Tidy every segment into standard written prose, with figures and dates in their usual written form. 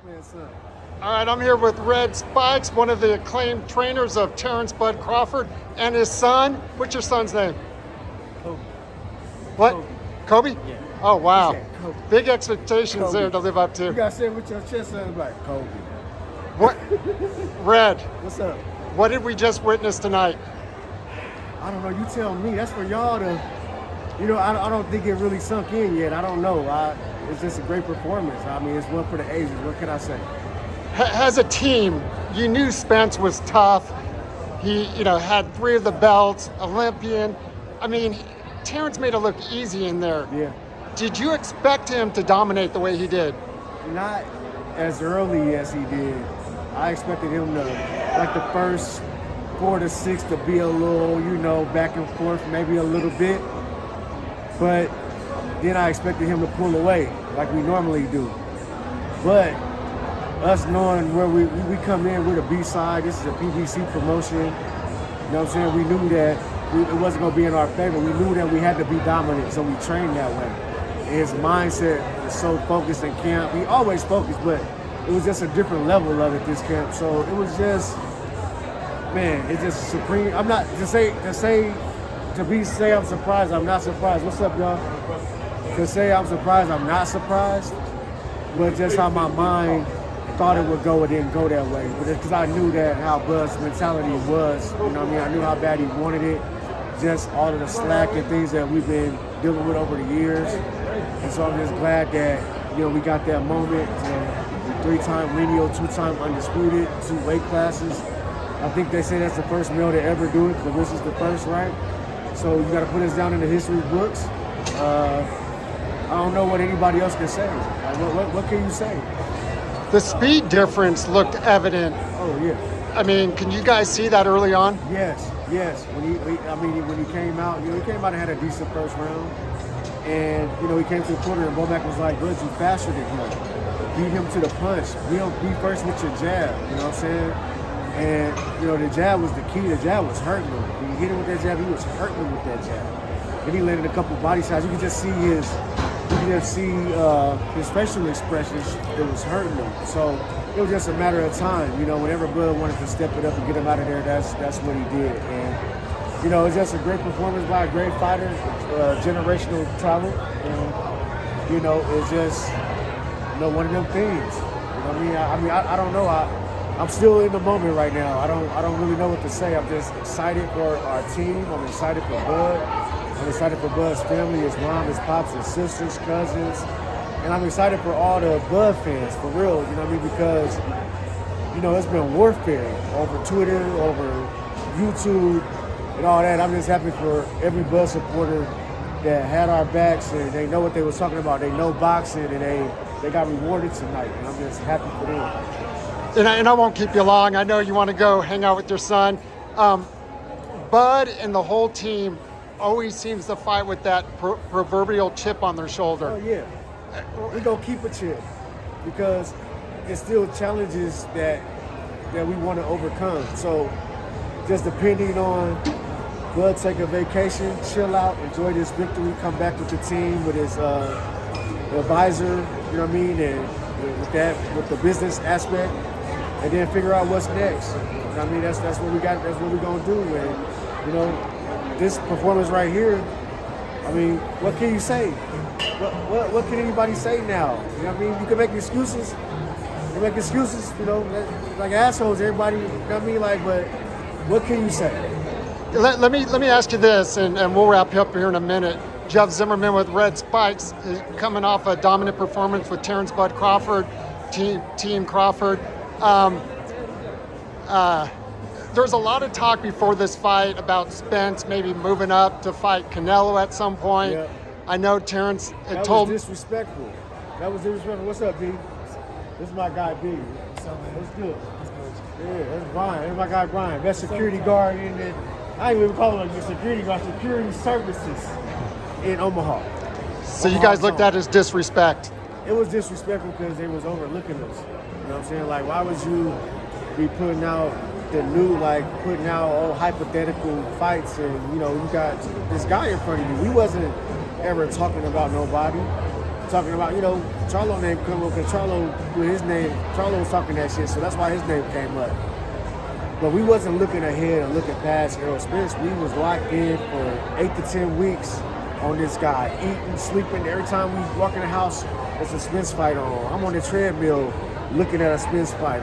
Man, son. All right, I'm here with Red Spikes, one of the acclaimed trainers of Terence Bud Crawford and his son. What's your son's name? Kobe. What? Kobe? Yeah. Oh, wow. Kobe. Big expectations Kobe. there to live up You to. gotta say it with your chest on like Kobe. What? Red, What's up? what did we just witness tonight? I don't know. You tell me. That's for y'all to. You know, I don't think it really sunk in yet. I don't know. It's just a great performance. I mean, it's one for the ages. What can I say? As a team, you knew Spence was tough. He, had 3 of the belts, Olympian. I mean, Terence made it look easy in there. Yeah. Did you expect him to dominate the way he did? Not as early as he did. I expected him to, like the first 4 to 6, to be a little, back and forth, maybe a little bit. But then I expected him to pull away like we normally do. But us knowing where we come in, we're the B-side, this is a PBC promotion. You know what I'm saying? We knew that it wasn't going to be in our favor. We knew that we had to be dominant, so we trained that way. And his mindset was so focused in camp. He always focused, but it was just a different level of it this camp. So it was just, man, it's just supreme. I'm not, say I'm surprised, I'm not surprised. What's up, y'all? To say I'm surprised, I'm not surprised. But just how my mind thought it would go, it didn't go that way. But it's because I knew that how Bud's mentality was. You know what I mean? I knew how bad he wanted it. Just all of the slack and things that we've been dealing with over the years. And so I'm just glad that, we got that moment. 3-time lineal, 2-time undisputed, 2 weight classes. I think they say that's the first male to ever do it, but this is the first, right? So you got to put us down in the history books. I don't know what anybody else can say. Like, what can you say? The speed difference looked evident. Oh yeah. I mean, can you guys see that early on? Yes. When he came out, he came out and had a decent first round, and he came to the corner and Bomac was like, "Bud, you faster than him. Beat him to the punch. Be first with your jab." You know what I'm saying? And the jab was the key. The jab was hurting him. When he hit him with that jab, he was hurting him with that jab. Then he landed a couple body shots. You could just see his facial expressions that was hurting him. So it was just a matter of time. Whenever Bud wanted to step it up and get him out of there, that's what he did. And it was just a great performance by a great fighter, generational talent. And it's just one of them things. I don't know. I'm still in the moment right now. I don't really know what to say. I'm just excited for our team. I'm excited for Bud. I'm excited for Bud's family, his mom, his pops, his sisters, cousins. And I'm excited for all the Bud fans, for real, because, it's been warfare over Twitter, over YouTube, and all that. I'm just happy for every Bud supporter that had our backs and they know what they was talking about. They know boxing and they got rewarded tonight. And I'm just happy for them. And I won't keep you long. I know you want to go hang out with your son. Bud and the whole team always seems to fight with that proverbial chip on their shoulder. Oh, yeah. We're going to keep a chip because it's still challenges that we want to overcome. So just depending on Bud take a vacation, chill out, enjoy this victory, come back with the team, with his advisor, you know what I mean, and with the business aspect, and then figure out what's next. You know what I mean, that's what we got. That's what we're gonna do. And this performance right here. I mean, what can you say? What can anybody say now? You know what I mean? You can make excuses. You make excuses. Like assholes. Everybody. You know what I mean? Like, but what can you say? Let me ask you this, and we'll wrap up here in a minute. Jeff Zimmerman with Red Spikes is coming off a dominant performance with Terence Bud Crawford, Team Crawford. There's a lot of talk before this fight about Spence maybe moving up to fight Canelo at some point. Yeah. I know Terence That was disrespectful. What's up, B? This is my guy, B. What's good? Yeah, that's Brian. That's my guy, Brian. That's security guard in the, I ain't even call him a security guard, security services in Omaha. So you guys looked at it as disrespect. It was disrespectful because they was overlooking us. You know what I'm saying? Like, why would you be putting out all hypothetical fights and, you got this guy in front of you. We wasn't ever talking about nobody. talking about, Charlo name come up because Charlo was talking that shit, so that's why his name came up. But we wasn't looking ahead or looking past Errol Spence. We was locked in for 8 to 10 weeks on this guy, eating, sleeping. Every time we walk in the house, there's a Spence fight on. I'm on the treadmill looking at a Spence fight.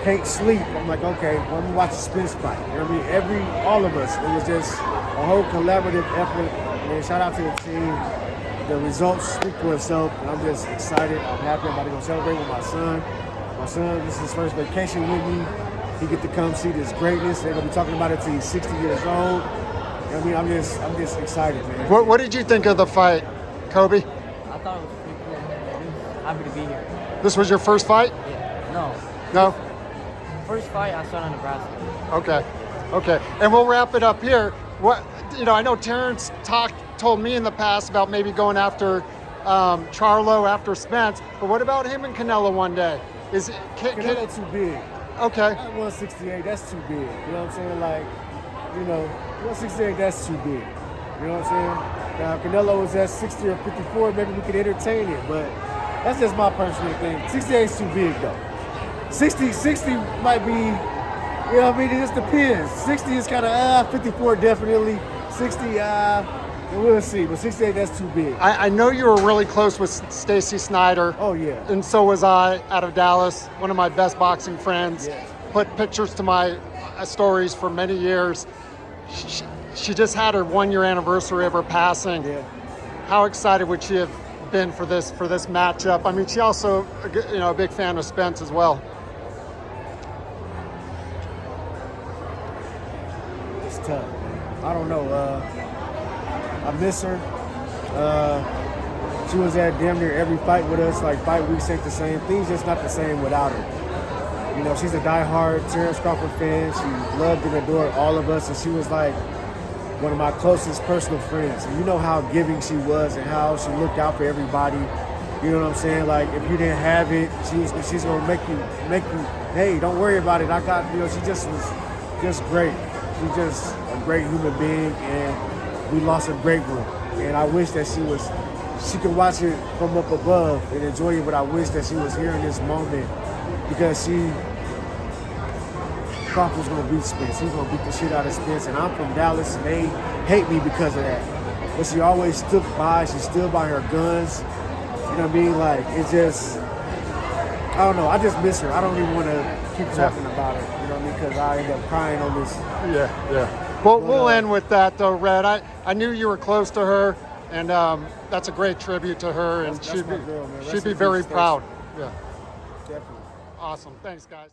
Can't sleep. I'm like, okay, well, I'm gonna watch a Spence fight. You know what I mean? All of us. It was just a whole collaborative effort. And shout out to the team. The results speak for itself, and I'm just excited. I'm happy. I'm about to go celebrate with my son. My son, this is his first vacation with me. He get to come see this greatness. They're gonna be talking about it till he's 60 years old. You know what I mean? I'm just excited, man. What did you think of the fight, Kobe? I thought it was pretty cool. I'm happy to be here. This was your first fight? Yeah. No. No? First fight I saw in Nebraska. Okay. And we'll wrap it up here. I know Terence told me in the past about maybe going after Charlo after Spence, but what about him and Canelo one day? Canelo too big. Okay. At 168, that's too big. You know what I'm saying? 168, that's too big. You know what I'm saying? Now, Canelo was at 60 or 54, maybe we could entertain it, but that's just my personal thing. 68 is too big, though. 60 might be, you know what I mean? It just depends. 60 is kind of, 54 definitely. 60, we'll see. But 68, that's too big. I know you were really close with Stacy Snyder. Oh, yeah. And so was I, out of Dallas, one of my best boxing friends. Yes. Put pictures to my stories for many years. She just had her 1 year anniversary of her passing. Yeah. How excited would she have been for this matchup? I mean, she also, a big fan of Spence as well. It's tough. I don't know. I miss her. She was at damn near every fight with us. Like, fight weeks ain't the same. Things just not the same without her. She's a diehard Terence Crawford fan. She loved and adored all of us, and she was like one of my closest personal friends. And you know how giving she was and how she looked out for everybody. You know what I'm saying? Like, if you didn't have it, she's gonna make you. Hey, don't worry about it. I got. She just was just great. She's just a great human being, and we lost a great one. And I wish that she could watch it from up above and enjoy it. But I wish that she was here in this moment, because Crawford's gonna beat Spence. He's gonna beat the shit out of Spence. And I'm from Dallas, and they hate me because of that. But she always stood by. She stood by her guns. You know what I mean? Like, it's just, I don't know. I just miss her. I don't even want to keep talking about her. You know what I mean? Because I end up crying on this. Yeah. Well, we'll end with that, though, Red. I knew you were close to her, and that's a great tribute to her, and That's my girl, man. she'd be very proud. Yeah. Definitely. Awesome. Thanks, guys.